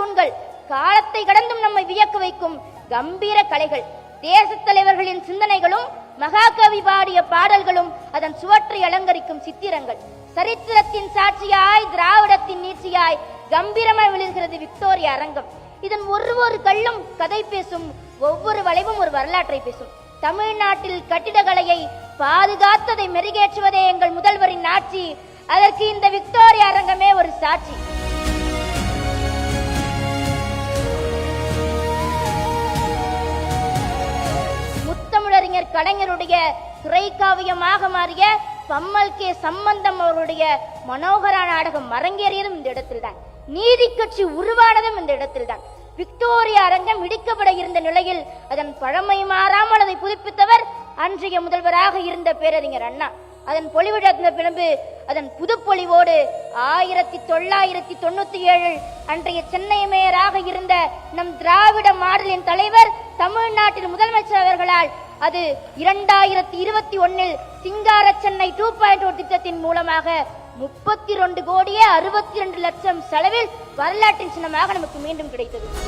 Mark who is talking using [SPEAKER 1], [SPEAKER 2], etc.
[SPEAKER 1] தூண்கள், காலத்தை கடந்தும் நம்மை வியக்க வைக்கும் கம்பீர கலைகள், தேசத் தலைவர்களின் சிந்தனைகளும் மகாகவி பாடிய பாடல்களும் அதன் சுவற்றை அலங்கரிக்கும் சித்திரங்கள், சரித்திரத்தின் சாட்சியாய் திராவிடத்தின் நீட்சியாய் கம்பீரமாய் விழுகிறது விக்டோரியா அரங்கம். இதன் ஒரு கல்லும் கதை பேசும், ஒவ்வொரு வளைவும் ஒரு வரலாற்றை பேசும். தமிழ்நாட்டில் கட்டிடக்கலையை பாதுகாத்ததை மெருகேற்றுவதே எங்கள் முதல்வரின் ஆட்சி. அதற்கு இந்த விக்டோரியா அரங்கமே ஒரு சாட்சி. முத்தமிழறிஞர் கலைஞருடைய துறைக்காவியமாக மாறிய பம்மல் கே சம்பந்தம் அவருடைய மனோகர நாடகம் அரங்கேறியதும் இந்த இடத்தில்தான். நீதி கட்சி உருவானதும் இந்த இடத்தில்தான். விக்டோரியா அரங்கம் இடிக்கப்பட இருந்த நிலையில் அதன் பழமை மாறாமல் அதை புதுப்பித்தவர் அன்றைய முதல்வராக இருந்த பேரறிஞர் அண்ணா. அதன் பொலிவிழந்த பிறகு அதன் புதுப்பொலிவோடு 1997 அன்றைய சென்னை மேயராக இருந்த நம் திராவிட மாடலின் தலைவர் தமிழ்நாட்டில் முதலமைச்சர் அவர்களால் அது 2021 சிங்கார சென்னை 2.0 திட்டத்தின் மூலமாக 32 கோடியே 62 லட்சம் செலவில் வரலாற்றின் சின்னமாக நமக்கு மீண்டும் கிடைத்தது.